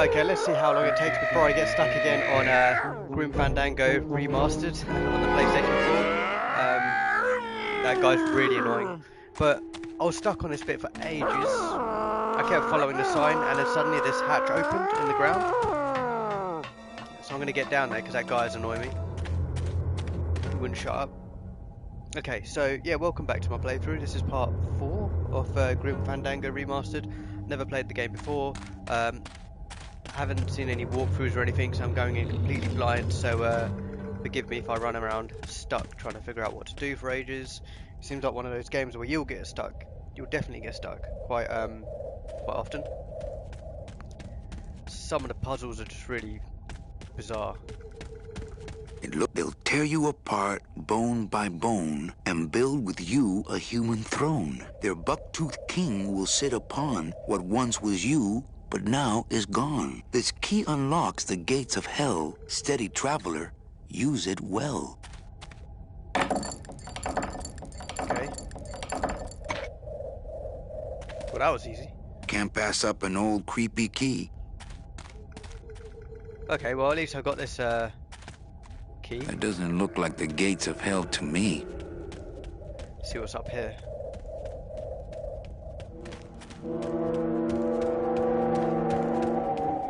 Okay, let's see how long it takes before I get stuck again on Grim Fandango Remastered on the PlayStation 4. That guy's really annoying. But I was stuck on this bit for ages. I kept following the sign and then suddenly this hatch opened in the ground. So I'm going to get down there because that guy's annoying me. He wouldn't shut up. Okay, so yeah, welcome back to my playthrough. This is part 4 of Grim Fandango Remastered. Never played the game before. Haven't seen any walkthroughs or anything, so I'm going in completely blind, so forgive me if I run around stuck trying to figure out what to do for ages. It seems like one of those games where you'll get stuck. You'll definitely get stuck quite often. Some of the puzzles are just really bizarre. They'll tear you apart bone by bone and build with you a human throne. Their buck-toothed king will sit upon what once was you, but now is gone. This key unlocks the gates of hell. Steady traveler, use it well. Okay. Well, that was easy. Can't pass up an old creepy key. Okay, well at least I got this key. That doesn't look like the gates of hell to me. Let's see what's up here.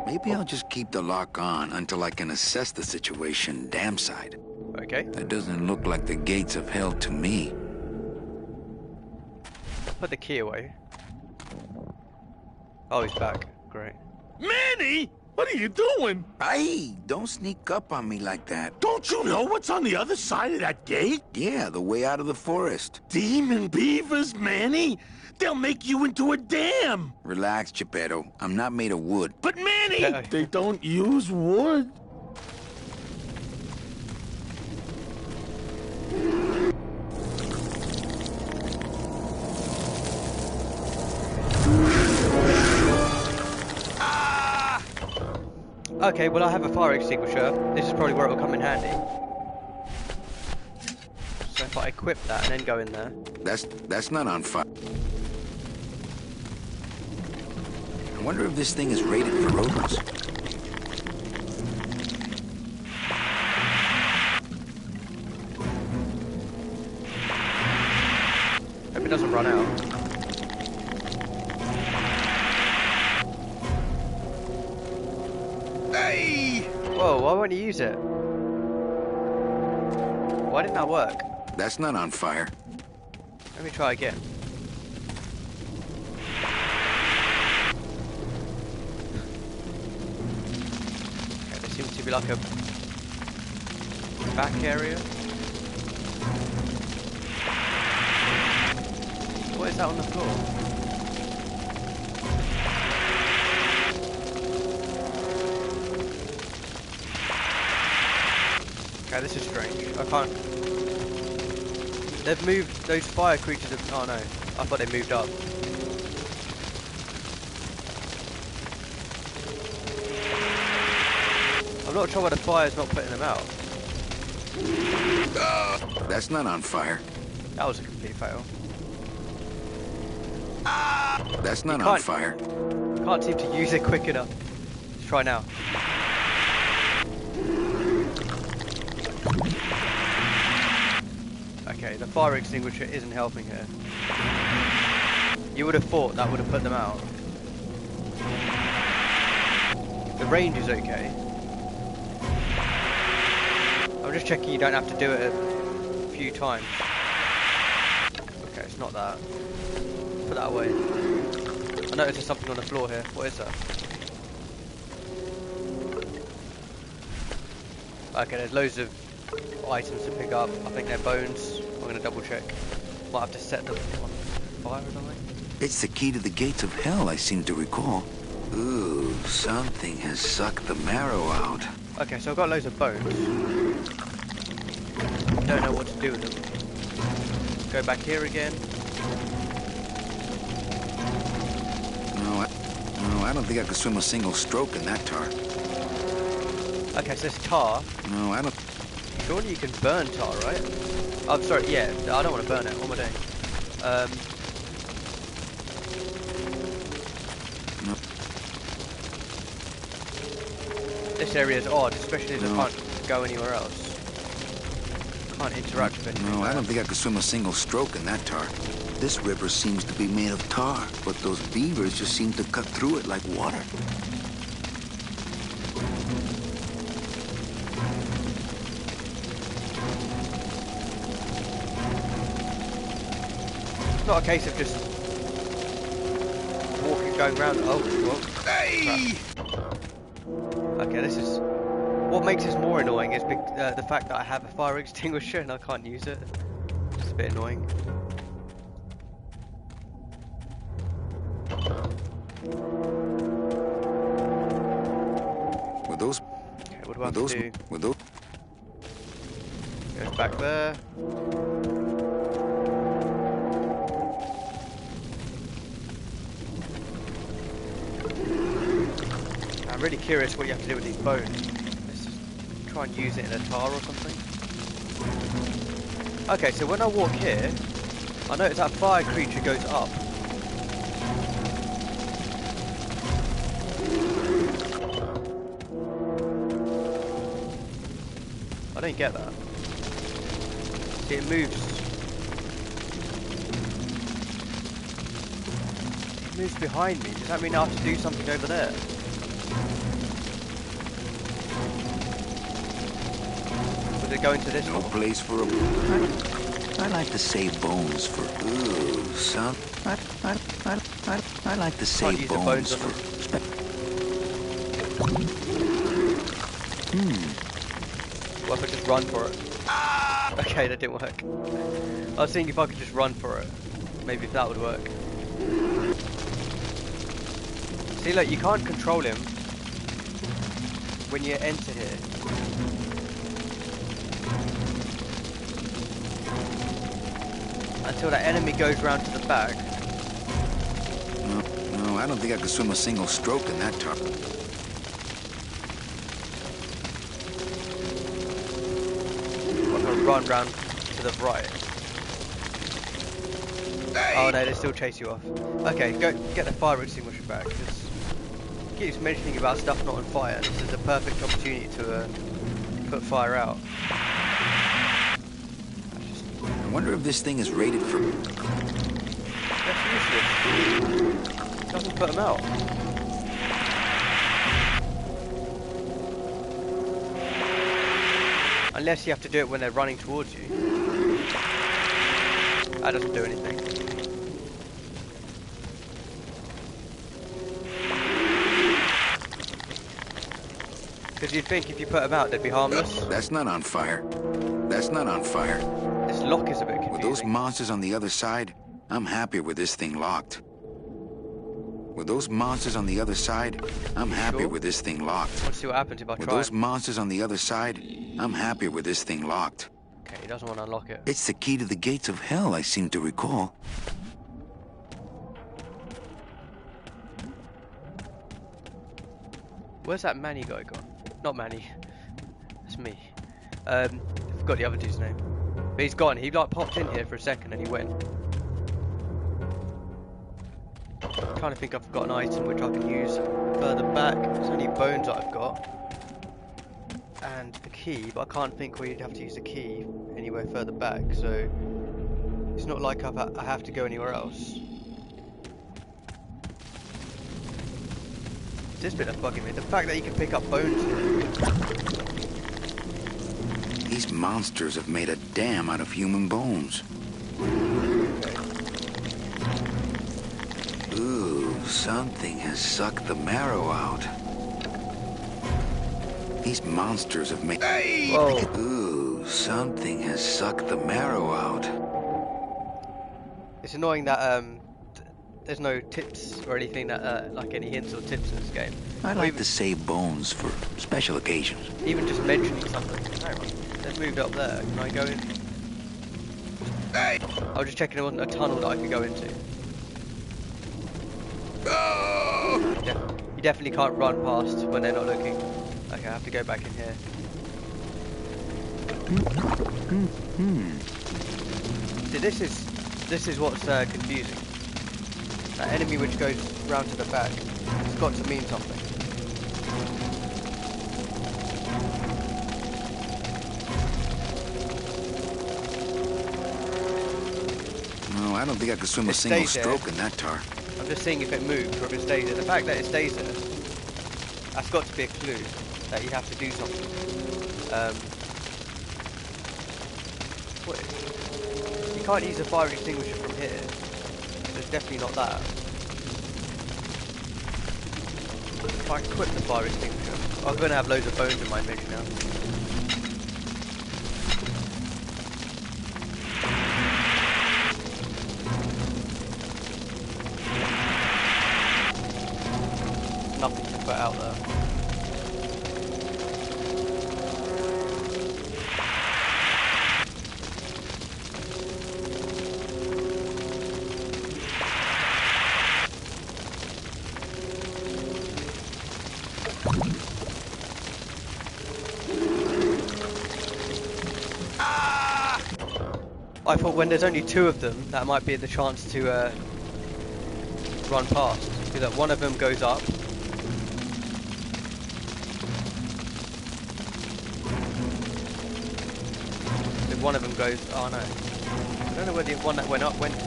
Maybe I'll just keep the lock on until I can assess the situation damn side. Okay. That doesn't look like the gates of hell to me. Put the key away. Oh, he's back. Great. Manny! What are you doing? Hey, don't sneak up on me like that. Don't you know what's on the other side of that gate? Yeah, the way out of the forest. Demon beavers, Manny! They'll make you into a dam! Relax, Geppetto. I'm not made of wood. But Manny! They don't use wood. Okay, well I have a fire extinguisher. This is probably where it will come in handy. So if I equip that and then go in there. That's not on fire. I wonder if this thing is rated for rodents. Hope it doesn't run out. Hey! Whoa, why won't you use it? Why didn't that work? That's not on fire. Let me try again. Okay, there seems to be like a back area. What is that on the floor? Okay, this is strange. I can't. They've moved those fire creatures. Oh no, I thought they moved up. I'm not sure why the fire's not putting them out. That's not on fire. That was a complete fail. That's not on fire. Can't seem to use it quick enough. Let's try now. Okay, the fire extinguisher isn't helping here. You would have thought that would have put them out. The range is okay. I'm just checking you don't have to do it a few times. Okay, it's not that. Put that away. I noticed there's something on the floor here. What is that? Okay, there's loads of items to pick up. I think they're bones. I'm going to double check. Might have to set them on fire or something. It's the key to the gates of hell, I seem to recall. Ooh, something has sucked the marrow out. Okay, so I've got loads of bones. Don't know what to do with them. Go back here again. No, I don't think I could swim a single stroke in that tar. Okay, so it's tar. No, I don't... Surely you can burn tar, right? I'm sorry, yeah, I don't want to burn it. What am I doing? No. this area is odd, especially as I can't go anywhere else. Can't interact with anything. No, I don't think I could swim a single stroke in that tar. This river seems to be made of tar, but those beavers just seem to cut through it like water. It's not a case of just walking, going around. Oh, well. Hey! Okay, this is... What makes this more annoying is the fact that I have a fire extinguisher and I can't use it. It's a bit annoying. With those... Okay, what do I have to do? With those... Goes back there. I'm really curious what you have to do with these bones. Let's just try and use it in a tar or something. Okay, so when I walk here, I notice that fire creature goes up. I don't get that. See, it moves. It moves behind me. Does that mean I have to do something over there? Would it go into this No one? place for a... I like to save bones for... Ooh, son. I like to save use the bones bones on for... What if I just run for it? Okay, that didn't work. I was thinking if I could just run for it. Maybe if that would work. See, look, you can't control him when you enter here. Until that enemy goes round to the back. No, I don't think I could swim a single stroke in that tar. Run round to the right. Oh no, they still chase you off. Okay, go get the fire extinguisher back, because it keeps mentioning about stuff not on fire. This is a perfect opportunity to put fire out. I wonder if this thing is rated for... That's useless. It doesn't put them out. Unless you have to do it when they're running towards you. That doesn't do anything. Because you'd think if you put them out, they'd be harmless. That's not on fire. That's not on fire. This lock is a bit confusing. With those monsters on the other side, I'm happier with this thing locked. With those monsters on the other side, I'm happier with this thing locked. Let's see what happens if I With try. those monsters on the other side, I'm happier with this thing locked. Okay, he doesn't want to unlock it. It's the key to the gates of hell, I seem to recall. Where's that Manny guy gone? Not Manny. That's me. I forgot the other dude's name. But he's gone. He like popped in here for a second and he went. I'm trying to think I've got an item which I can use further back. It's only bones that I've got. And the key, but I can't think where you'd have to use the key anywhere further back, so it's not like I have to go anywhere else. This bit that's bugging me. The fact that you can pick up bones here. These monsters have made a dam out of human bones. Okay. Ooh, something has sucked the marrow out. These monsters have made... Whoa. Ooh, something has sucked the marrow out. It's annoying that there's no tips or anything that like any hints or tips in this game. I like to save bones for special occasions. Even just mentioning something. Hang on, let's move it up there. Can I go in? I was just checking there wasn't a tunnel that I could go into. You definitely can't run past when they're not looking. Okay, I have to go back in here. See, this is what's confusing. That enemy which goes round to the back, it's got to mean something. No, I don't think I could swim a It single stays there. stroke in that tar. I'm just seeing if it moves or if it stays there. The fact that it stays there, that's got to be a clue that you have to do something. You can't use a fire extinguisher from here. So it's definitely not that. If I equip the fire extinguisher, I'm going to have loads of bones in my inventory now. Nothing to put out there. I thought when there's only two of them, that might be the chance to run past. See that one of them goes up. If one of them goes, oh no. I don't know where the one that went up went to.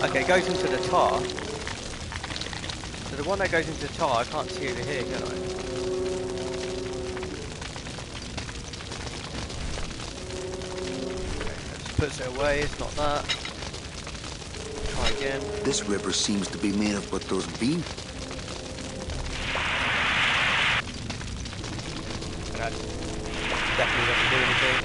Okay, it goes into the tar. So the one that goes into the tar, I can't see over here, can I? Puts it away, it's not that. Try again. This river seems to be made of what those beams. That definitely doesn't do anything.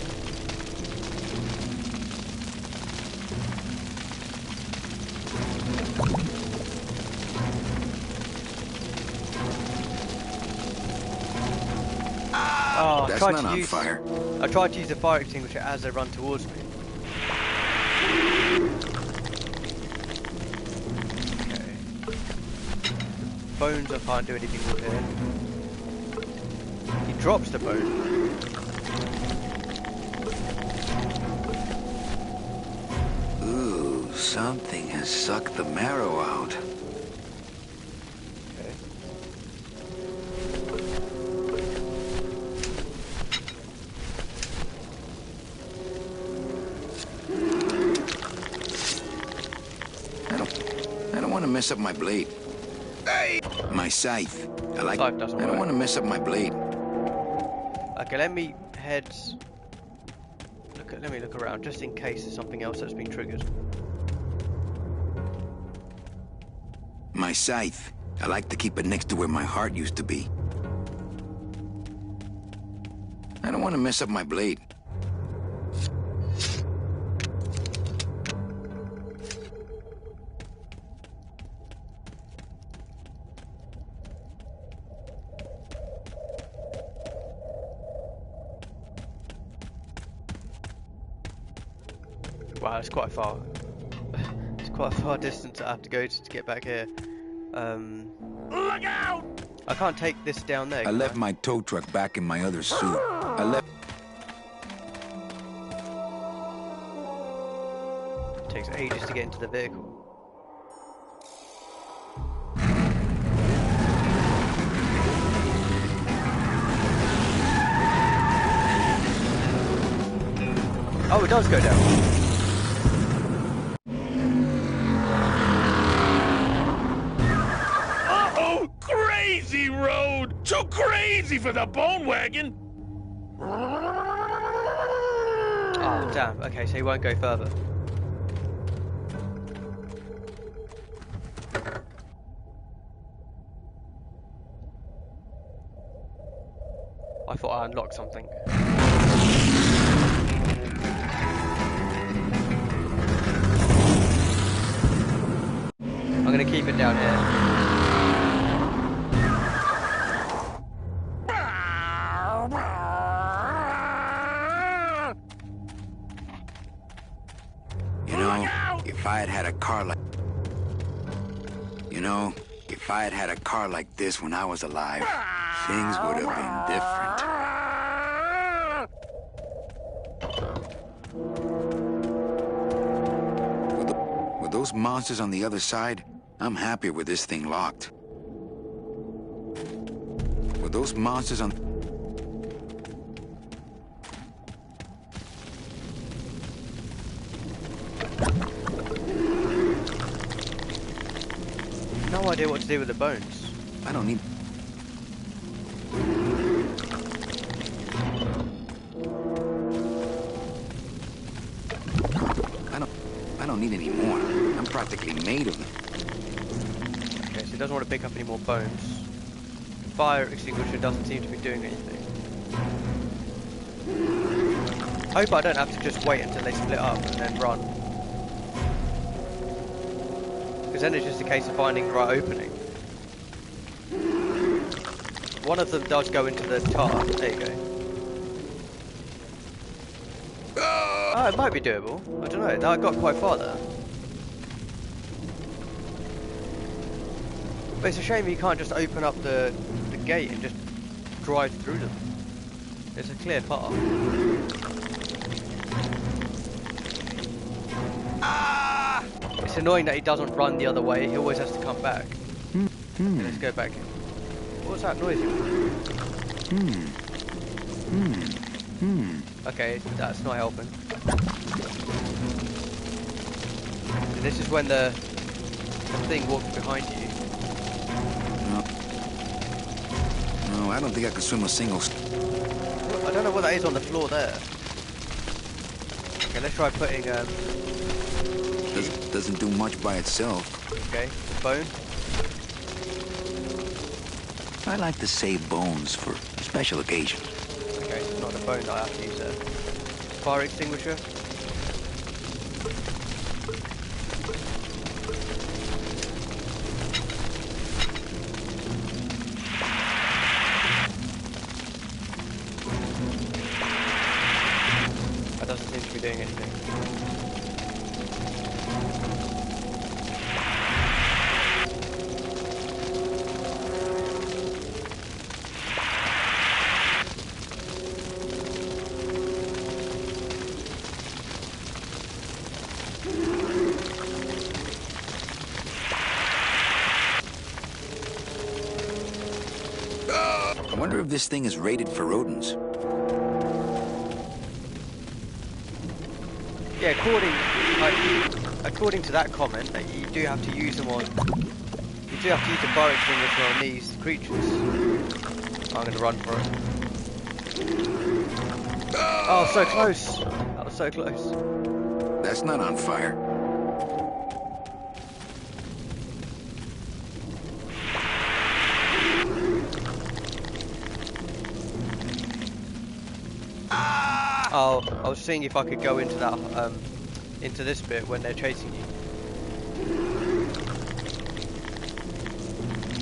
Oh, That's not on fire. I tried to use the fire extinguisher as they run towards me. Bones I can't do anything with here. He drops the bone. Ooh, something has sucked the marrow out. Okay. I don't want to mess up my blade. My scythe. I don't want to mess up my blade. Okay, let me head. Let me look around just in case there's something else that's been triggered. My scythe. I like to keep it next to where my heart used to be. I don't want to mess up my blade. Wow, it's quite far. It's quite a far distance I have to go to get back here. Look out! I can't take this down there. I left my tow truck back in my other suit. It takes ages to get into the vehicle. Oh, it does go down. Uh-oh! Crazy road! Too crazy for the bone wagon! Oh, damn. Okay, so he won't go further. I thought I unlocked something. I'm gonna keep it down here. You know, if I had a car like this when I was alive, things would have been different. With those monsters on the other side, I'm happier with this thing locked. Were those monsters on... No idea what to do with the bones. I don't need... I don't need any more. I'm practically made of them. Okay, so he doesn't want to pick up any more bones. The fire extinguisher doesn't seem to be doing anything. I hope I don't have to just wait until they split up and then run. Because then it's just a case of finding the right opening. One of them does go into the tar. There you go. Oh, it might be doable. I don't know. I got quite far there. But it's a shame you can't just open up the gate and just drive through them. It's a clear path. Ah! It's annoying that he doesn't run the other way. He always has to come back. Okay, let's go back. What was that noise? Okay, that's not helping. And this is when the thing walks behind you. No, I don't think I could swim a single... I don't know what that is on the floor there. Okay, let's try putting... Doesn't do much by itself. Okay, bone. I like to save bones for special occasions. Okay, it's not the bone that I have to use there. Fire extinguisher. That doesn't seem to be doing anything. I wonder if this thing is rated for rodents. Yeah, according to that comment, that you do have to use them on... You do have to use the fire extinguisher on these creatures. I'm going to run for it. Oh, so close! That was so close. That's not on fire. Oh, I was seeing if I could go into that, into this bit when they're chasing you.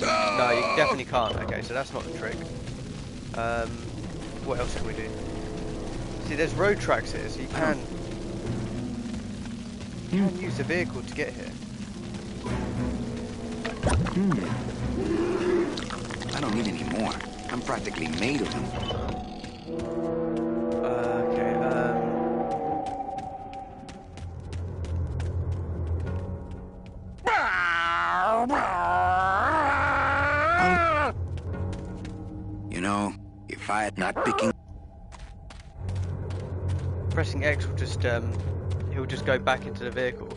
No, you definitely can't. Okay, so that's not the trick. What else can we do? See, there's road tracks here, so you can use the vehicle to get here. I don't need any more. I'm practically made of them. You know, if I had not picking... Pressing X will just, he'll just go back into the vehicle.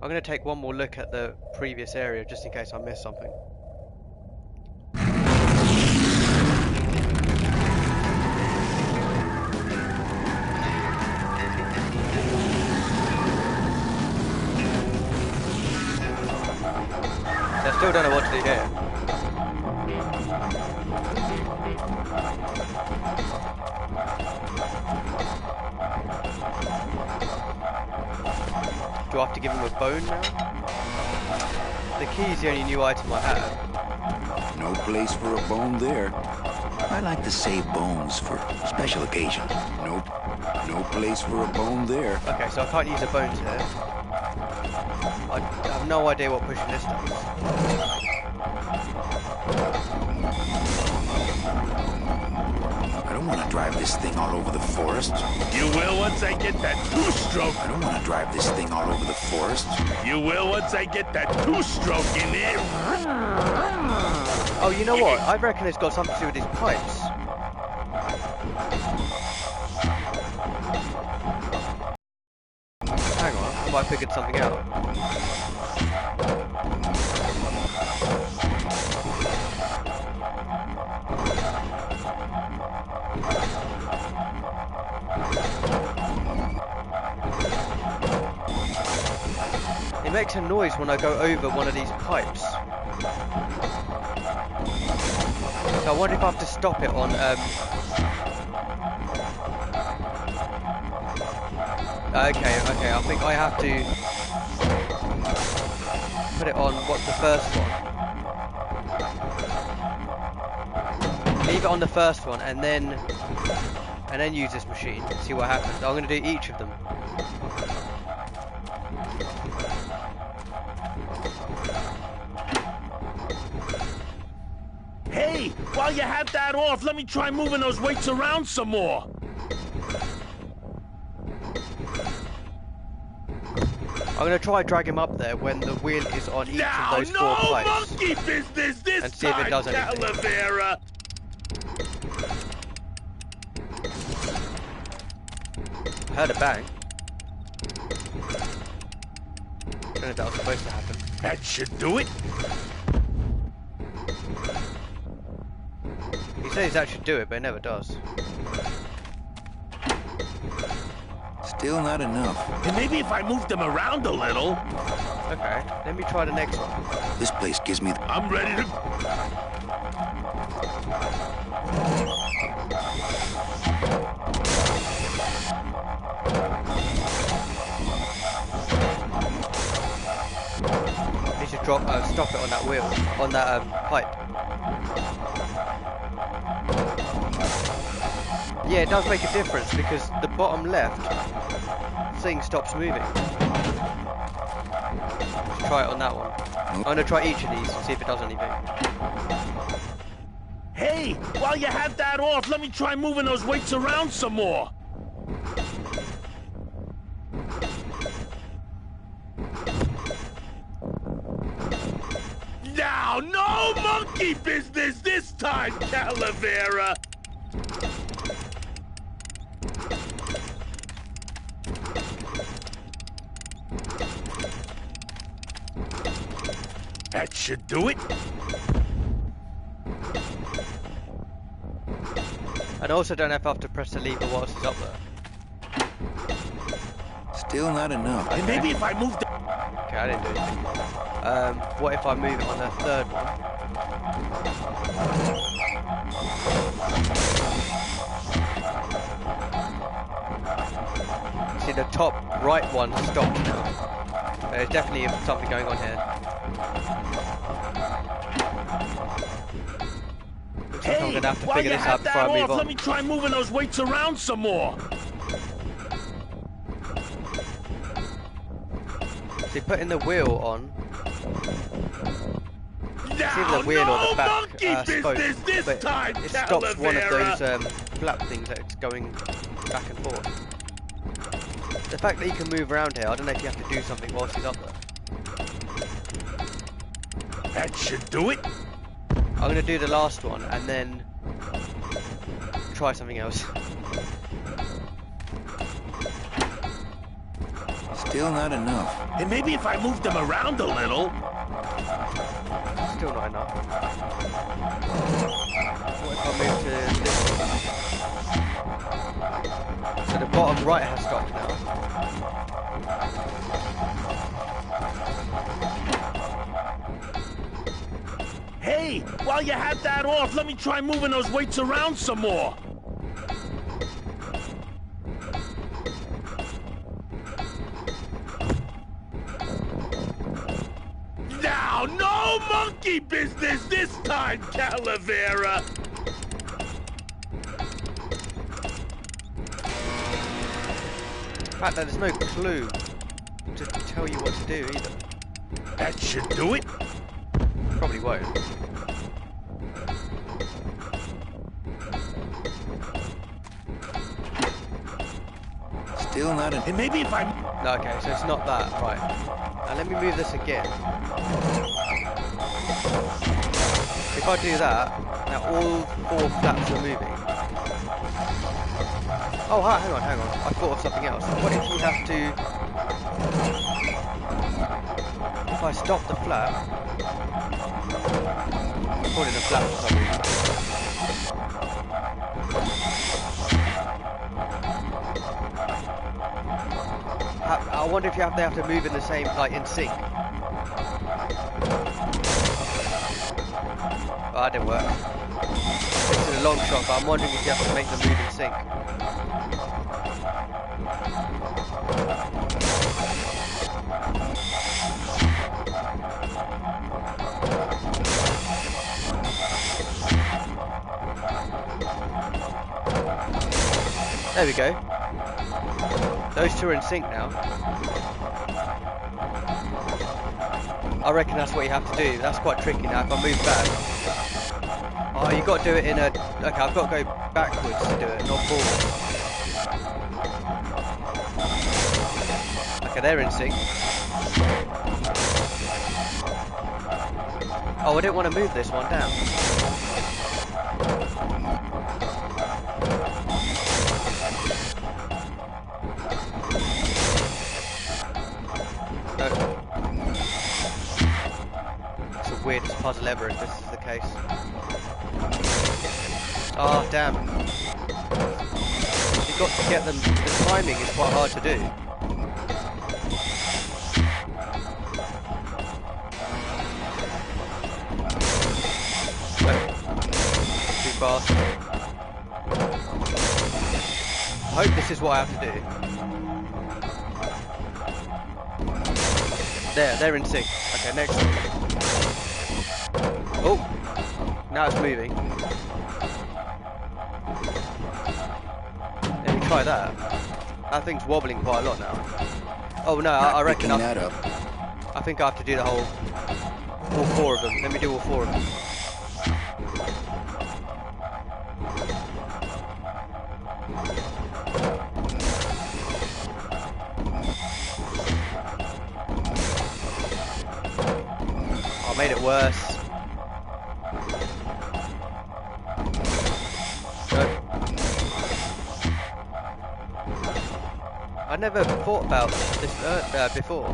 I'm going to take one more look at the previous area just in case I missed something. I still don't know what to do here. Do I have to give him a bone now? The key is the only new item I have. No place for a bone there. I like to save bones for special occasions. Nope. No place for a bone there. Okay, so I can't use the bones here. I have no idea what pushing this does. I don't want to drive this thing all over the forest. You You will once I get that two-stroke. I don't want to drive this thing all over the forest. You will once I get that two-stroke in there. Oh, you know what? I reckon it's got something to do with these pipes. Hang on, I might have figured something out. It makes a noise when I go over one of these pipes. So I wonder if I have to stop it on okay, I think I have to put it on what's the first one. Leave it on the first one and then use this machine. See what happens. I'm gonna do each of them. Hey, while you have that off, let me try moving those weights around some more. I'm gonna try drag him up there when the wheel is on each of those no four pipes. Monkey business this and see if it does anything. Calavera. Heard a bang. Don't know if that was supposed to happen. That should do it. He says that should do it, but it never does. Still not enough. And maybe if I move them around a little. Okay, let me try the next one. This place gives me... I'm ready to... You should stop it on that wheel, on that pipe. Yeah, it does make a difference because the bottom left thing stops moving. Let's try it on that one. I'm going to try each of these and see if it does anything. Hey, while you have that off, let me try moving those weights around some more. Now, no monkey business this time, Calavera. That should do it. And also don't know if I have to press the lever whilst it's up there. Still not enough. And maybe if I move the... Okay, I didn't do anything. What if I move it on the third one? See, the top right one stopped now. There's definitely something going on here. Looks like I'm gonna have to figure this out before I move on. Let me try moving those weights around some more. See, putting the wheel on. It's either the wheel or the back spoke, but it stops one of those flap things that's going back and forth. The fact that he can move around here, I don't know if you have to do something whilst he's up there. That should do it. I'm going to do the last one and then try something else. Still not enough. And maybe if I move them around a little. Still not enough. What if I move to this one? So the bottom right has stopped now. Hey, while you have that off, let me try moving those weights around some more. Now, no monkey business this time, Calavera. The fact that there's no clue to tell you what to do either. That should do it. Probably won't. Still not a... Hey, maybe if I... No, okay, so it's not that. Right. Now let me move this again. If I do that, now all 4 flaps are moving. Oh, hang on. I thought of something else. What if you have to... If I stop the flap... I'm calling it a flap for some reason. I wonder if they have to move in the same, like, in sync. Oh, that didn't work. This is a long shot, but I'm wondering if you have to make them move in sync. There we go. Those 2 are in sync now. I reckon that's what you have to do. That's quite tricky now. If I move back. Oh, you've got to do it in a... Okay, I've got to go backwards to do it, not forward. Okay, they're in sync. Oh, I didn't want to move this one down. No. It's the weirdest puzzle ever if this is the case. Oh, damn. You've got to get them... The timing is quite hard to do. Too fast. I hope this is what I have to do. There, they're in sync. Okay, next. Oh, now it's moving. Let me try that. That thing's wobbling quite a lot now. Oh no, I reckon I think I have to do the whole... all 4 of them. Let me do all 4 of them. I made it worse. I never thought about this before.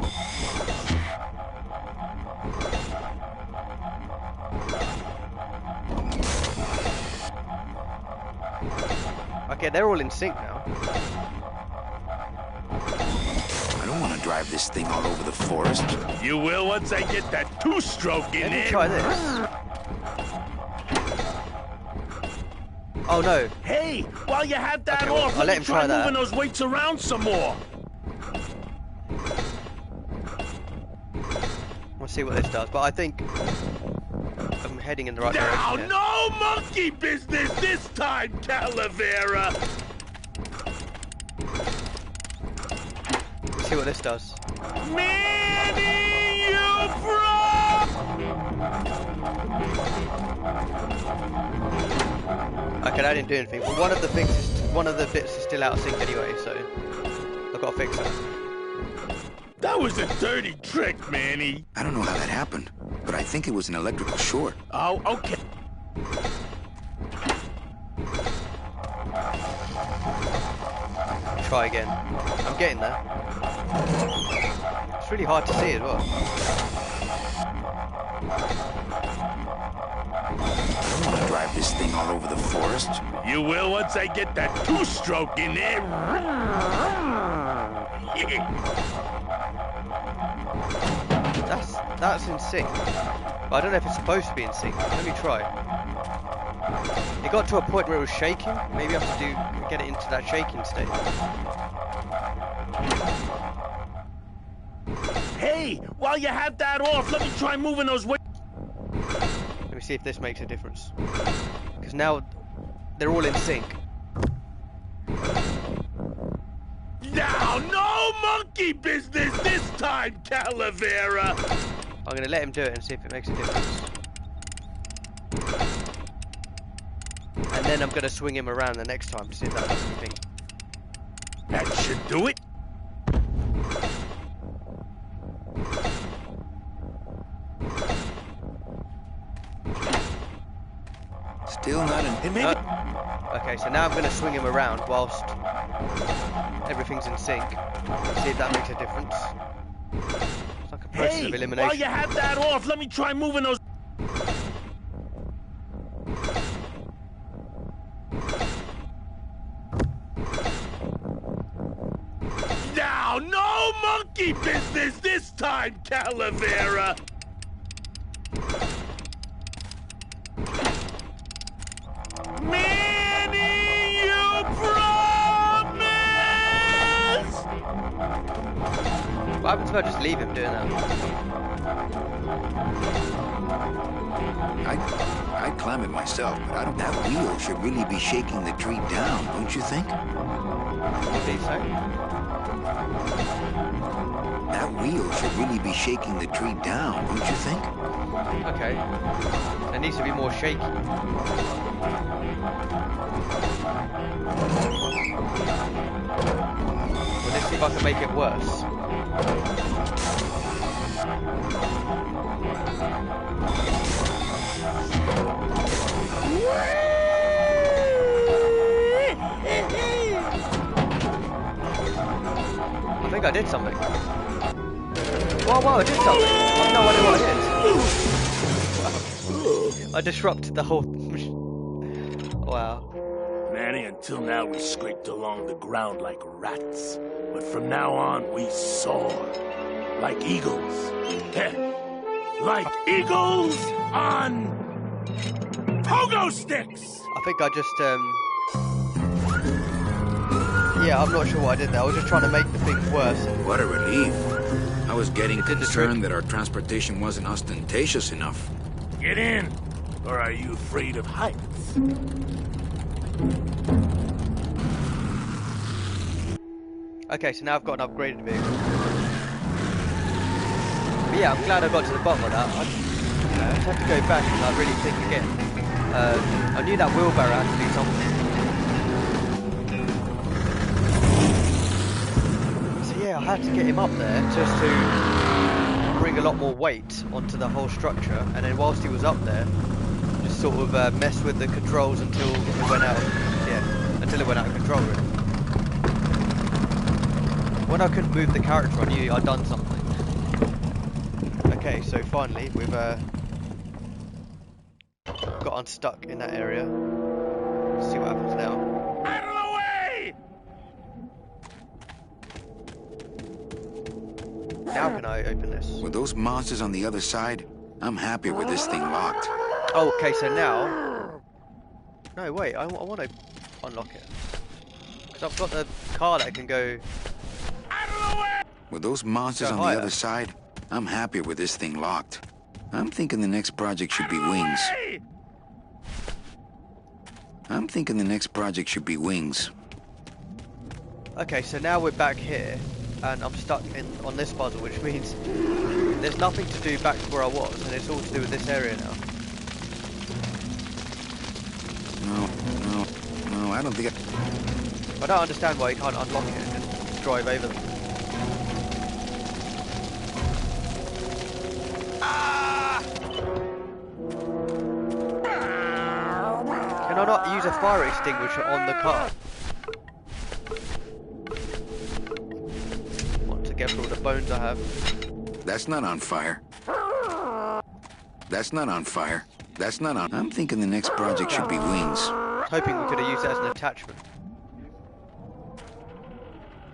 Okay, they're all in sync now. I don't want to drive this thing all over the forest. You will once I get that 2-stroke in Let there. me try this. Oh no. Hey, while you have that Okay, well, off, I'll let let him me try try that. moving those weights around some more. We'll see what this does, but I think I'm heading in the right Now, direction. no monkey business this time, Calavera. See what this does. Manny, you bro! Okay, that didn't do anything. But one of the bits is still out of sync anyway, so I've got to fix it. That was a dirty trick, Manny. I don't know how that happened, but I think it was an electrical short. Oh, okay. Try again. I'm getting there. It's really hard to see as well. I don't want to drive this thing all over the forest. You will once I get that 2-stroke in there. That's in sync. But I don't know if it's supposed to be in sync. Let me try. It got to a point where it was shaking. Maybe I have to get it into that shaking state. Hey, while you have that off, let me try moving those weights. Let me see if this makes a difference. Because now they're all in sync. Now, no monkey business this time, Calavera. I'm going to let him do it and see if it makes a difference. And then I'm going to swing him around the next time to see if that does anything. That should do it? Still not an... Hey, maybe... Okay, so now I'm going to swing him around whilst everything's in sync. See if that makes a difference. It's like a process of Hey, elimination. while you have that off, let me try moving those... Now, no monkey business this time, Calavera! Manny, you promise! What happens if I just leave him doing that? I'd climb it myself, but I don't... That wheel should really be shaking the tree down, don't you think? What do you say? That wheel should really be shaking the tree down, don't you think? Okay. It needs to be more shaky. Well, let's see if I can make it worse. I think I did something. Whoa, I did something. I've no idea what I did. I disrupted the whole... Wow. Manny, until now we scraped along the ground like rats. But from now on, we soar. Like eagles. Heh. Like eagles on... pogo sticks! I think I just, yeah, I'm not sure what I did there. I was just trying to make the thing worse. What a relief. I was getting It did the concerned trick. that our transportation wasn't ostentatious enough. Get in! Or are you afraid of heights? Okay, so now I've got an upgraded vehicle. But yeah, I'm glad I got to the bottom of that. I just have to go back and I really think again. I knew that wheelbarrow had to do something. So yeah, I had to get him up there just to bring a lot more weight onto the whole structure, and then whilst he was up there, just sort of mess with the controls until it went out. Yeah, until it went out of control. Really. When I couldn't move the character, I knew I'd done something. Okay, so finally we've got unstuck in that area. Let's see what happens now. Out of the way! Now can I open this? With those monsters on the other side, I'm happy with this thing locked. Oh, okay, so now... No, wait, I want to unlock it. Because I've got the car that can go... With those monsters Go on higher. the other side, I'm happy with this thing locked. I'm thinking the next project should be wings. I'm thinking the next project should be wings. Okay, so now we're back here, and I'm stuck on this puzzle, which means there's nothing to do back to where I was, and it's all to do with this area now. No, I don't think I don't understand why you can't unlock it and just drive over them. Can I not use a fire extinguisher on the car? Want to get through all the bones I have. That's not on fire. That's not on fire. That's not on... I'm thinking the next project should be wings. I was hoping we could have used that as an attachment.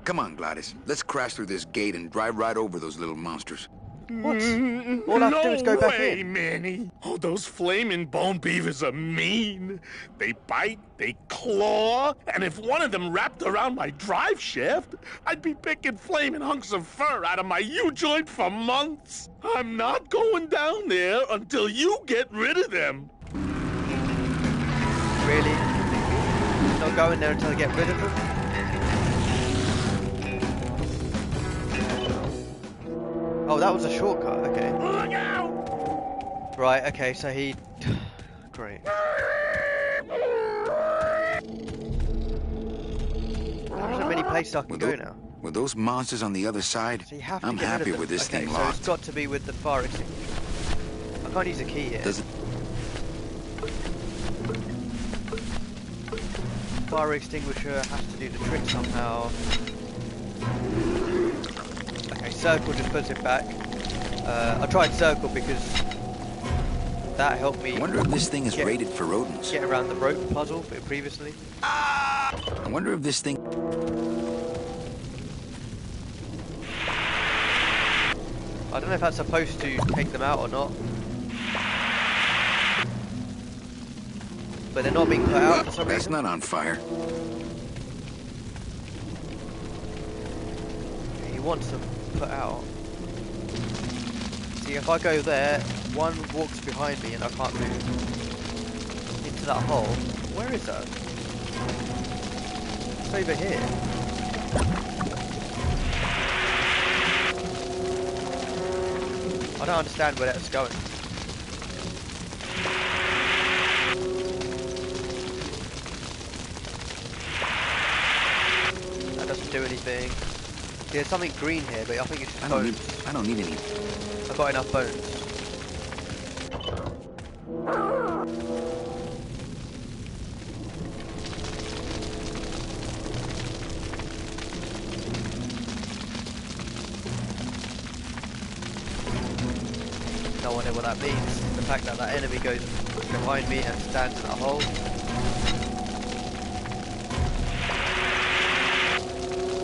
Come on, Gladys. Let's crash through this gate and drive right over those little monsters. What? All I have to do is go back way, in. Manny. Oh, those flaming bone beavers are mean. They bite, they claw, and if one of them wrapped around my drive shaft, I'd be picking flaming hunks of fur out of my U-joint for months. I'm not going down there until you get rid of them. Really? Not going there until I get rid of them? Oh, that was a shortcut, okay. Look out! Right, okay, so he... Great. There's so many places I can go now. With those monsters on the other side, So you have to I'm get rid of happy them. with this okay, thing so locked. it's got to be with the fire extinguisher. I can't use a key here. Does it? Fire extinguisher has to do the trick somehow. Okay, circle just puts it back. I tried circle because that helped me I wonder if this thing is rated for rodents. get around the rope puzzle previously. I wonder if this thing... I don't know if that's supposed to take them out or not. But they're not being put out for some That's reason. not on fire. He wants them put out. See, if I go there, one walks behind me and I can't move into that hole. Where is that? It's over here. I don't understand where that's going. That doesn't do anything. There's something green here, but I think it's just bones. I don't need any. I've got enough bones. No idea what that means. The fact that that enemy goes behind me and stands in that hole.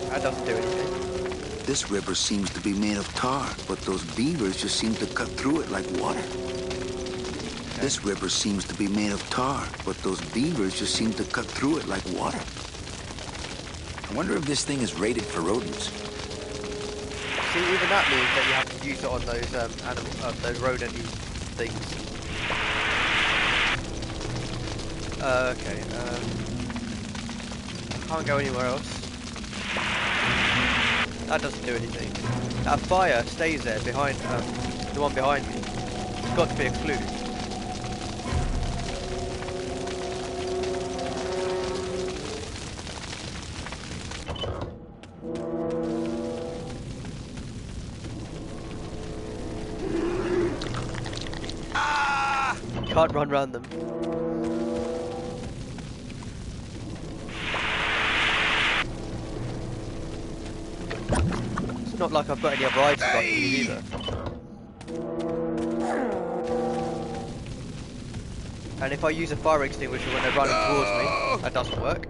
That doesn't do anything. This river seems to be made of tar, but those beavers just seem to cut through it like water. Okay. This river seems to be made of tar, but those beavers just seem to cut through it like water. I wonder if this thing is rated for rodents. See, even that means that you have to use it on those those rodent-y things. Okay. I can't go anywhere else. That doesn't do anything. That fire stays there behind the one behind me. It's got to be a clue. Can't run around them. It's not like I've got any other items I can use either. And if I use a fire extinguisher when they're running towards me, that doesn't work.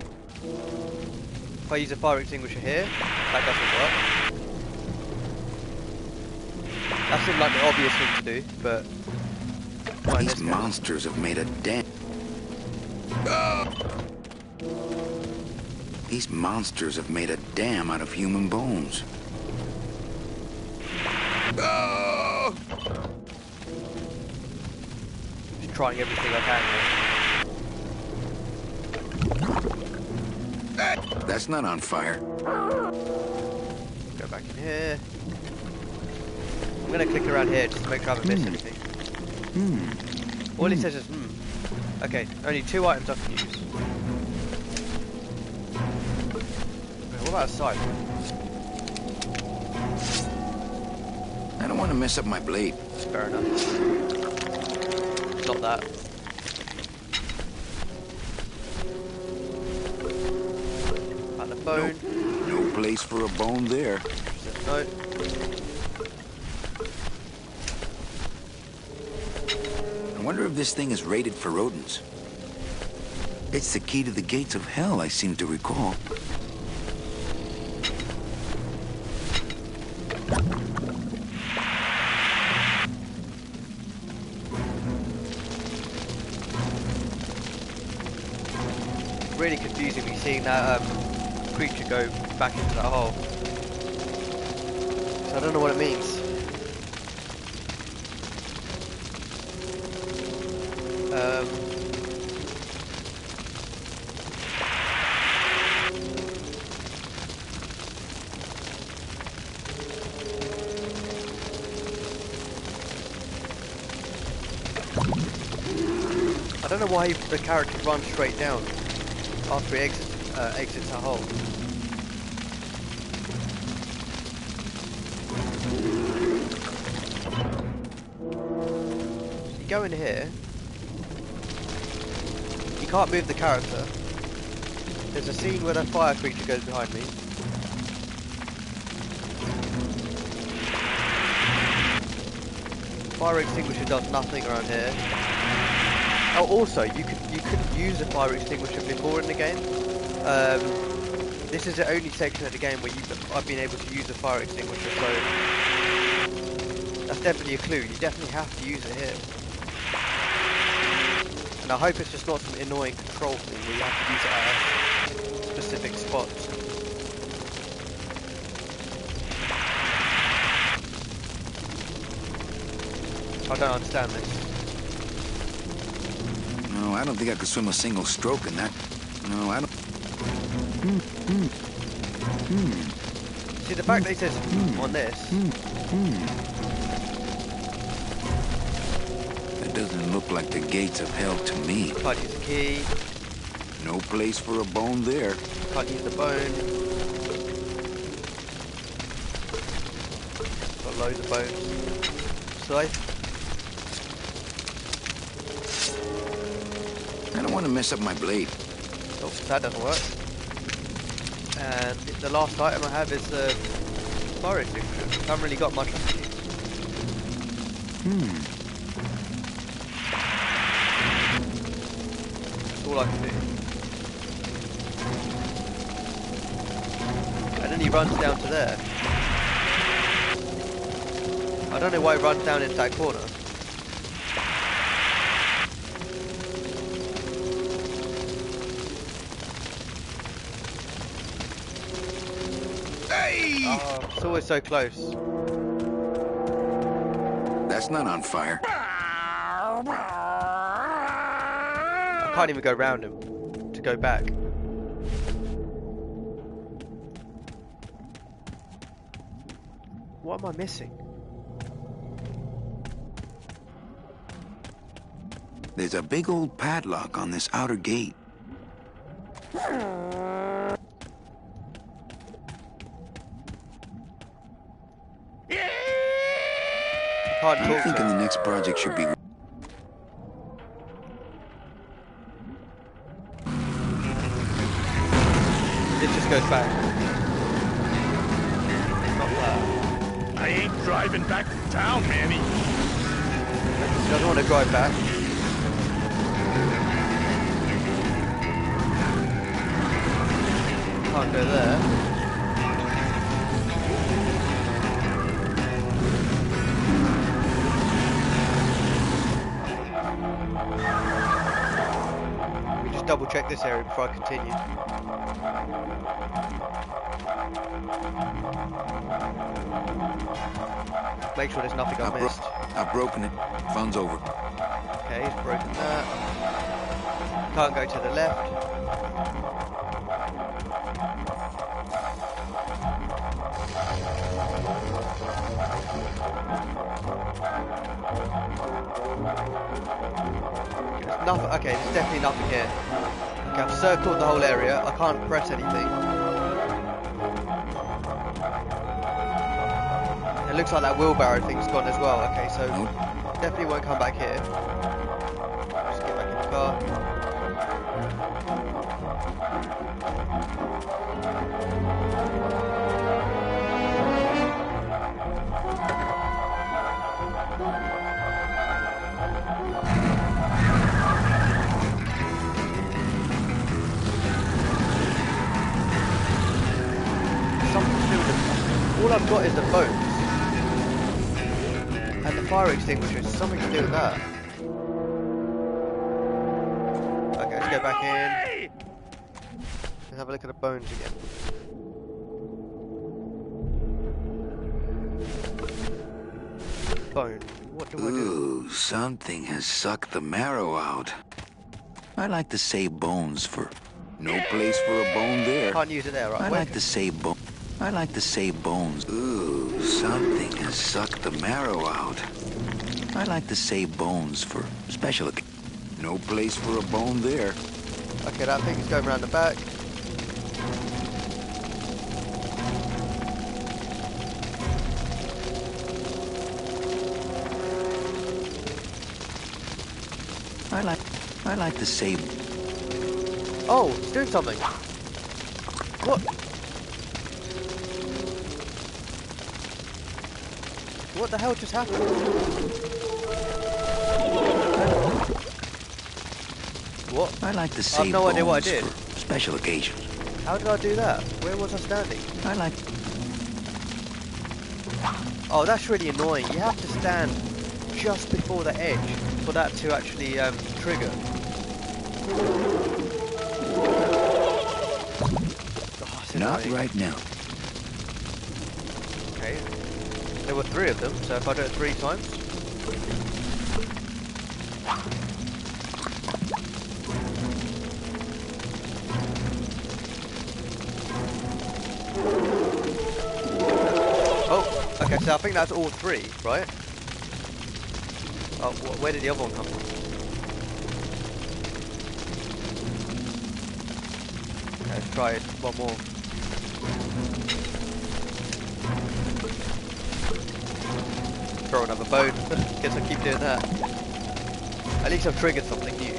If I use a fire extinguisher here, that doesn't work. That seemed like the obvious thing to do, but... These monsters have made a dam. These monsters have made a dam out of human bones. Just trying everything I can here. That's not on fire. Go back in here. I'm gonna click around here just to make sure I haven't missed anything. All it says is Okay, only 2 items I can use. Okay, what about a side? I don't want to mess up my blade. Fair enough. Not that. And a bone. No place for a bone there. No. I wonder if this thing is rated for rodents. It's the key to the gates of hell, I seem to recall. Really confusing me seeing that creature go back into that hole. So I don't know what it means. I don't know why the character runs straight down after he exits a hole. go in here, you can't move the character. There's a scene where that fire creature goes behind me. Fire extinguisher does nothing around here. Oh, also, you couldn't use a fire extinguisher before in the game. This is the only section of the game where I've been able to use a fire extinguisher, so that's definitely a clue. You definitely have to use it here. And I hope it's just not some annoying control thing where you have to use it at specific spots. I don't understand this. No, I don't think I could swim a single stroke in that. No, I don't. See, the fact that it says on this. It doesn't look like the gates of hell to me. Can't use the key. No place for a bone there. Can't use the bone. Got loads of bones. So I don't want to mess up my blade. oh, that doesn't work. And the last item I have is the fire extinguisher. Haven't really got much of these. That's all I can do. And then he runs down to there. I don't know why he runs down into that corner. Oh, it's always so close. That's not on fire. I can't even go round him to go back. What am I missing? There's a big old padlock on this outer gate. Can't I'm talk to thinking him. the next project should be. It just goes back. Not that. I ain't driving back to town, Manny. He doesn't want to drive back. Can't go there. Let me just double check this area before I continue. Make sure there's nothing I've missed. I've broken it. Fun's over. Okay, he's broken that. Can't go to the left. There's nothing. Okay, there's definitely nothing here. Okay, I've circled the whole area. I can't press anything. It looks like that wheelbarrow thing's gone as well. Okay, so definitely won't come back here. Just get back in the car. Something to do with the... All I've got is the bones. And the fire extinguisher is something to do with that. Okay, let's go back in. Let's have a look at the bones again. Bone. What do I do? Ooh, something has sucked the marrow out. I like to save bones for... No place for a bone there. Can't use it there, right? I like to save bones. I like to save bones. Ooh, something has sucked the marrow out. I like to save bones for special. No place for a bone there. Okay, that thing is going around the back. I like to save. Oh, it's doing something. What? What the hell just happened? What? I like to save. I've no idea what I did. For special occasions. How did I do that? Where was I standing? I like. Oh, that's really annoying. You have to stand just before the edge for that to actually trigger. Oh, it's Not annoying. right now. Okay. There were 3 of them, so if I do it 3 times. Oh, okay, so I think that's all 3, right? Oh, where did the other one come from? Okay, let's try it one more. Throw another bone. Guess I keep doing that. At least I've triggered something new.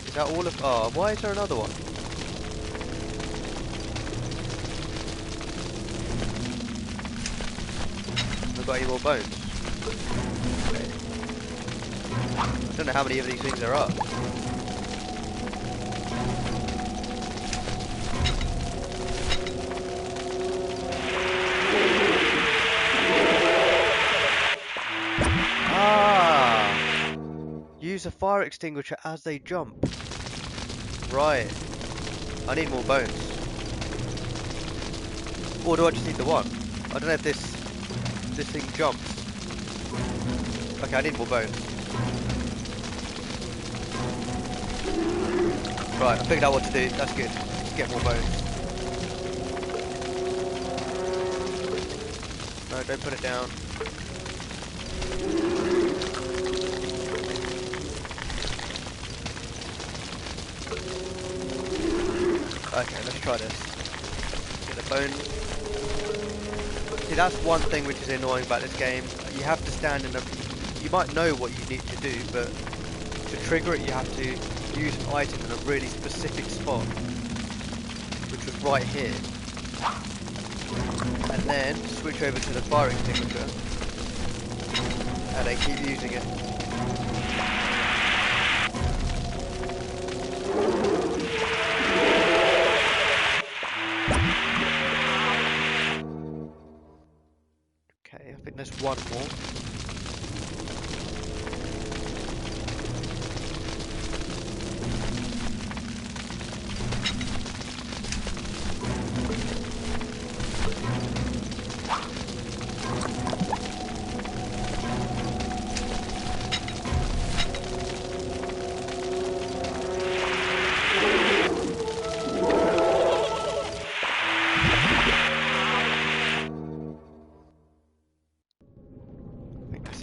Is that all of... Oh, why is there another one? Have I got any more bones? Okay. I don't know how many of these things there are. Use a fire extinguisher as they jump. Right. I need more bones. Or do I just need the one? I don't know if this thing jumps. Okay, I need more bones. Right, I figured out what to do. That's good. Let's get more bones. No, don't put it down. Okay, let's try this. Get a bone. See, that's one thing which is annoying about this game. You have to stand in a... You might know what you need to do, but to trigger it you have to use an item in a really specific spot. Which was right here. And then switch over to the fire extinguisher. And then keep using it. Okay, I think there's one more.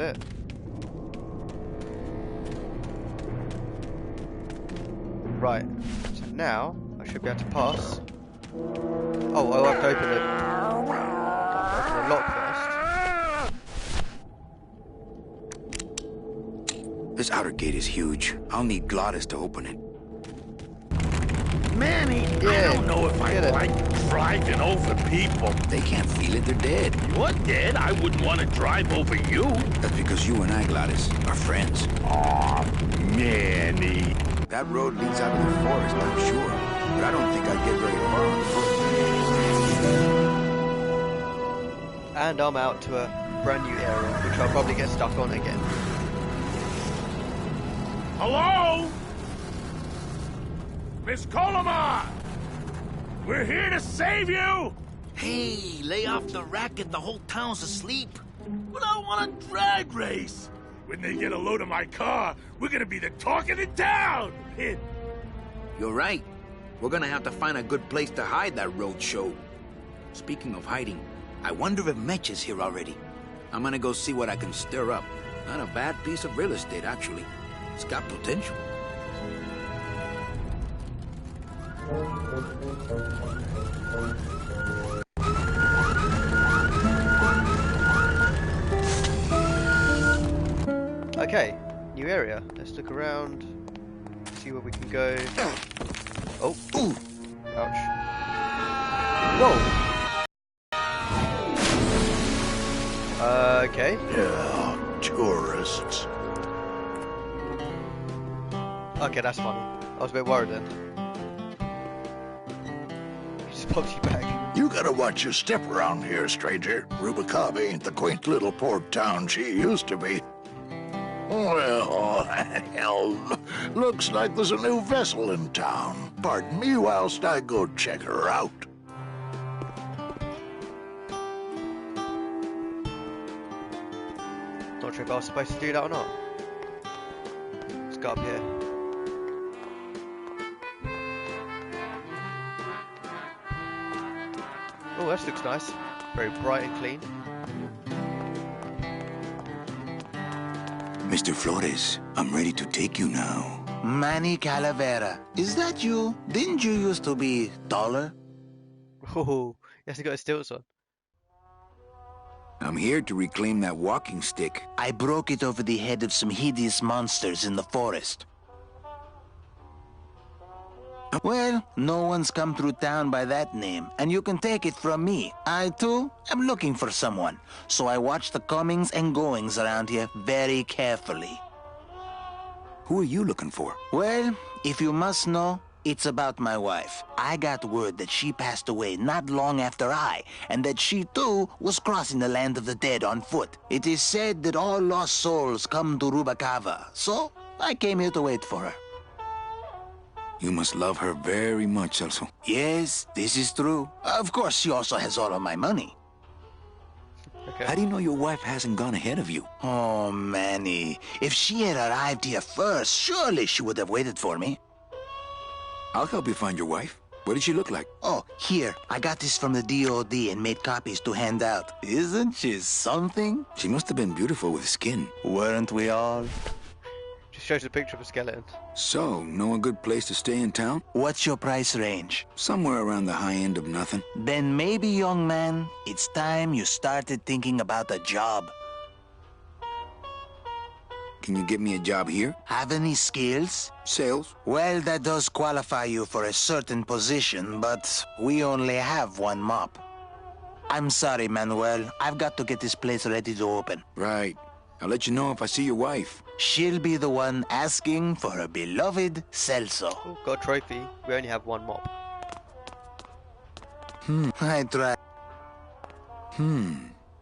It. Right, so now I should be able to pass. Oh, I'll have to open the lock first. This outer gate is huge. I'll need Glottis to open it. Manny, I don't know if I like driving over people. They can't feel it, they're dead. You're dead? I wouldn't want to drive over you. That's because you and I, Glottis, are friends. Aw, Manny. That road leads out of the forest, I'm sure. But I don't think I'd get very far on foot. And I'm out to a brand new area, which I'll probably get stuck on again. Hello? Miss Colomar! We're here to save you! Hey, lay off the racket, the whole town's asleep. But I want a drag race! When they get a load of my car, we're gonna be the talk of the town! You're right. We're gonna have to find a good place to hide that road show. Speaking of hiding, I wonder if Mitch is here already. I'm gonna go see what I can stir up. Not a bad piece of real estate, actually. It's got potential. Okay, new area. Let's look around, see where we can go. Oh, Ooh. ouch. Whoa. Okay. Yeah, tourists. Okay, that's funny. I was a bit worried then. He just pops you back. You gotta watch your step around here, stranger. Rubicava ain't the quaint little port town she used to be. Well, hell, looks like there's a new vessel in town. Pardon me whilst I go check her out. Not sure if I was supposed to do that or not. Let's go up here. Oh, this looks nice. Very bright and clean. Mr. Flores, I'm ready to take you now. Manny Calavera. Is that you? Didn't you used to be taller? Oh, he hasn't got his stilts on. I'm here to reclaim that walking stick. I broke it over the head of some hideous monsters in the forest. Well, no one's come through town by that name, and you can take it from me. I, too, am looking for someone, so I watch the comings and goings around here very carefully. Who are you looking for? Well, if you must know, it's about my wife. I got word that she passed away not long after I, and that she, too, was crossing the land of the dead on foot. It is said that all lost souls come to Rubicava, so I came here to wait for her. You must love her very much, Celso. Yes, this is true. Of course, she also has all of my money. Okay. How do you know your wife hasn't gone ahead of you? Oh, Manny. If she had arrived here first, surely she would have waited for me. I'll help you find your wife. What does she look like? Oh, here. I got this from the DOD and made copies to hand out. Isn't she something? She must have been beautiful with skin. Weren't we all? Just shows a picture of a skeleton. So, know a good place to stay in town? What's your price range? Somewhere around the high end of nothing. Then maybe, young man, it's time you started thinking about a job. Can you get me a job here? Have any skills? Sales? Well, that does qualify you for a certain position, but we only have one mop. I'm sorry, Manuel. I've got to get this place ready to open. Right. I'll let you know if I see your wife. She'll be the one asking for her beloved Celso. Oh, got a trophy. We only have one mop. I tried.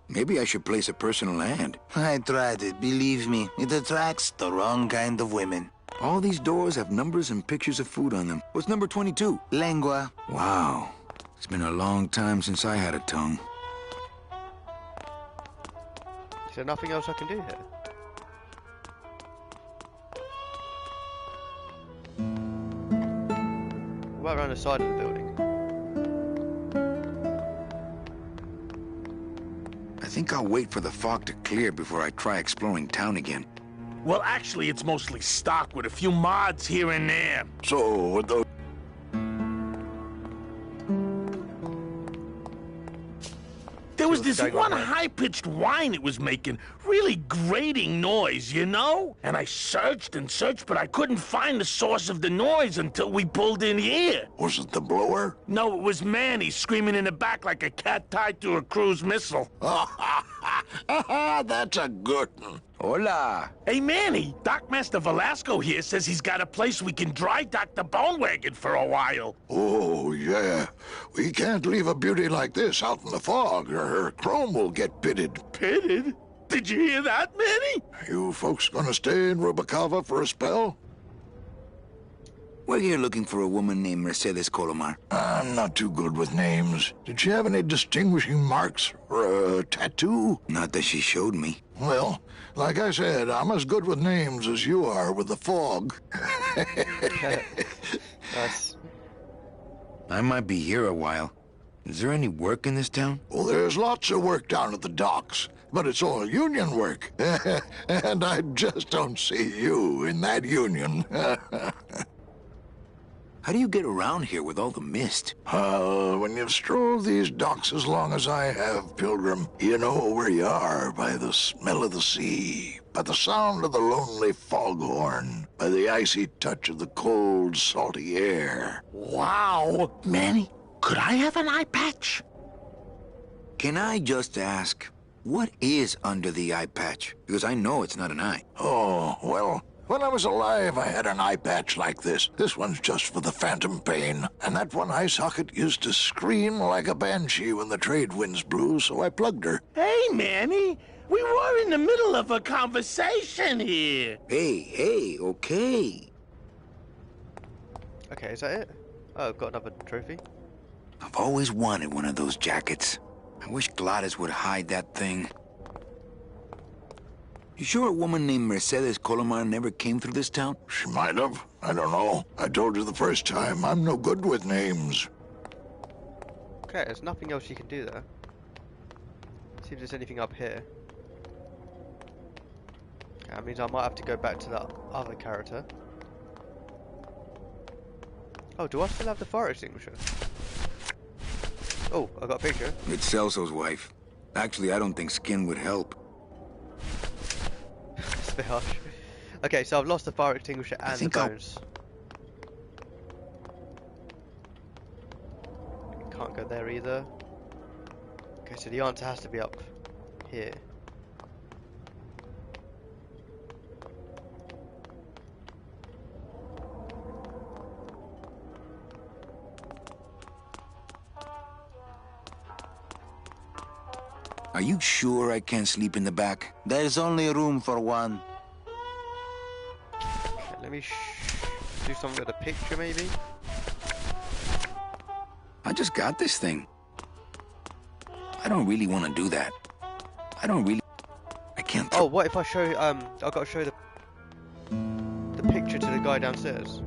Maybe I should place a personal ad. I tried it, believe me. It attracts the wrong kind of women. All these doors have numbers and pictures of food on them. What's number 22? Lengua. Wow. It's been a long time since I had a tongue. Is there nothing else I can do here? What about around the side of the building? I think I'll wait for the fog to clear before I try exploring town again. Well, actually, it's mostly stock with a few mods here and there. So, those... There was See what's this going on one there. high-pitched whine it was making. Really grating noise, you know? And I searched and searched, but I couldn't find the source of the noise until we pulled in here. Was it the blower? No, it was Manny screaming in the back like a cat tied to a cruise missile. That's a good one. Hola! Hey, Manny, Dockmaster Velasco here says he's got a place we can dry dock the bone wagon for a while. Oh, yeah. We can't leave a beauty like this out in the fog, or her chrome will get pitted. Pitted? Did you hear that, Manny? You folks gonna stay in Rubicava for a spell? We're here looking for a woman named Mercedes Colomar. I'm not too good with names. Did she have any distinguishing marks or a tattoo? Not that she showed me. Well, like I said, I'm as good with names as you are with the fog. Nice. I might be here a while. Is there any work in this town? Well, there's lots of work down at the docks, but it's all union work. And I just don't see you in that union. How do you get around here with all the mist? When you've strolled these docks as long as I have, Pilgrim, you know where you are by the smell of the sea, by the sound of the lonely foghorn, by the icy touch of the cold, salty air. Wow! Manny, could I have an eye patch? Can I just ask, what is under the eye patch? Because I know it's not an eye. Oh, well, when I was alive, I had an eye patch like this. This one's just for the phantom pain. And that one eye socket used to scream like a banshee when the trade winds blew, so I plugged her. Hey, Manny, we were in the middle of a conversation here. Hey, okay. Okay, is that it? Oh, I've got another trophy. I've always wanted one of those jackets. I wish Gladys would hide that thing. You sure a woman named Mercedes Colomar never came through this town? She might have. I don't know. I told you the first time, I'm no good with names. Okay, there's nothing else you can do there. See if there's anything up here. That means I might have to go back to that other character. Oh, do I still have the fire extinguisher? Oh, I got a picture. It's Celso's wife. Actually, I don't think skin would help. It's a bit harsh. Okay, so I've lost the fire extinguisher and the bones. Can't go there either. Okay, so the answer has to be up here. Are you sure I can't sleep in the back? There's only room for one. Okay, let me do something with a picture, maybe. I just got this thing. I don't really want to do that. I can't. Oh, what if I show? I've got to show the picture to the guy downstairs,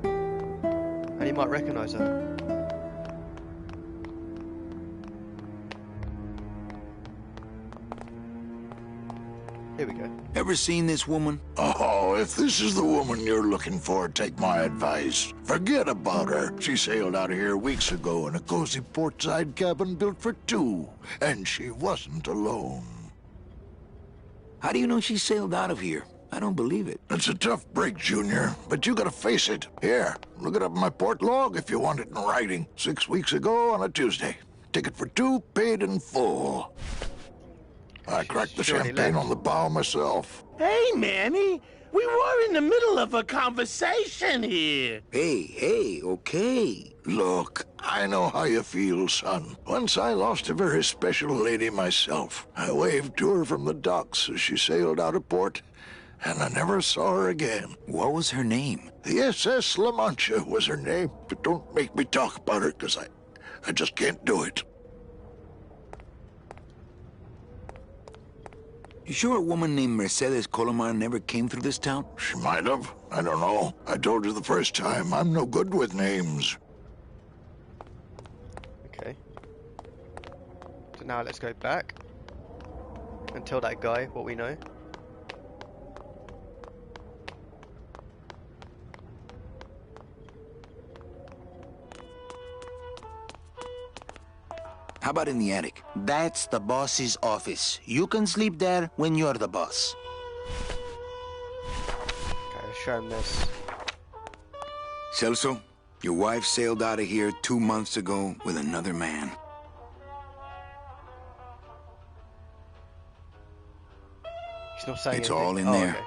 and he might recognise her. Here we go. Ever seen this woman? Oh, if this is the woman you're looking for, take my advice. Forget about her. She sailed out of here weeks ago in a cozy portside cabin built for two, and she wasn't alone. How do you know she sailed out of here? I don't believe it. It's a tough break, Junior, but you gotta face it. Here, look it up in my port log if you want it in writing. 6 weeks ago on a Tuesday. Ticket for two, paid in full. I cracked the champagne on the bow myself. Hey, Manny, we were in the middle of a conversation here. Hey, okay. Look, I know how you feel, son. Once I lost a very special lady myself. I waved to her from the docks as she sailed out of port, and I never saw her again. What was her name? The SS La Mancha was her name, but don't make me talk about her, because I just can't do it. You sure a woman named Mercedes Colomar never came through this town? She might have. I don't know. I told you the first time, I'm no good with names. Okay. So now let's go back and tell that guy what we know. How about in the attic? That's the boss's office. You can sleep there when you're the boss. Okay, let's show him this. Celso, your wife sailed out of here 2 months ago with another man. He's not saying It's anything. all in there. Okay.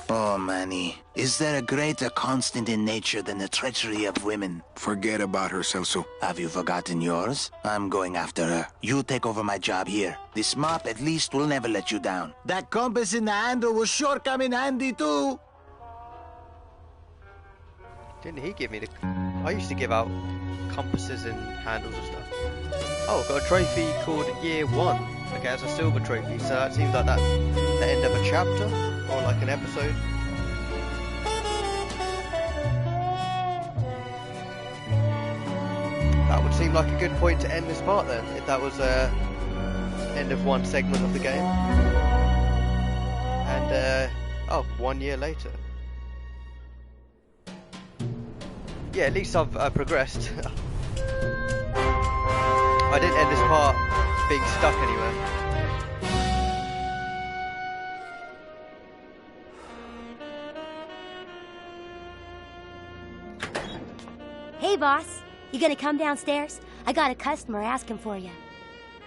Oh, Manny, is there a greater constant in nature than the treachery of women? Forget about her, Celso. Have you forgotten yours? I'm going after her. You take over my job here. This mop at least will never let you down. That compass in the handle will sure come in handy too. Didn't he give me the... I used to give out compasses and handles and stuff. Oh, got a trophy called Year 1. Okay, it's a silver trophy, so that seems like that's the end of a chapter, or like an episode. That would seem like a good point to end this part then, if that was end of one segment of the game. And, oh, 1 year later. yeah, at least I've progressed. I didn't end this part being stuck anywhere. Hey, boss. You gonna come downstairs? I got a customer asking for you.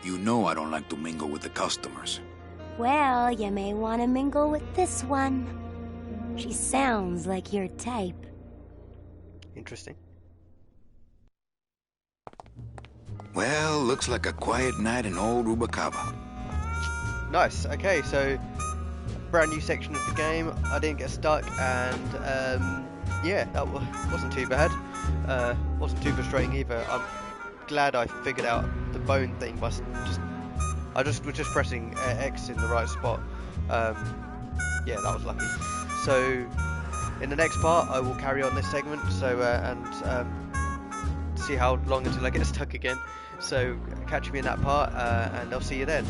You know I don't like to mingle with the customers. Well, you may want to mingle with this one. She sounds like your type. Interesting. Well, looks like a quiet night in old Rubacava. Nice. Okay, so brand new section of the game. I didn't get stuck, and yeah, that wasn't too bad. Wasn't too frustrating either. I'm glad I figured out the bone thing by I was just pressing X in the right spot. Yeah, that was lucky. So in the next part, I will carry on this segment. So and see how long until I get stuck again. So catch me in that part, and I'll see you then.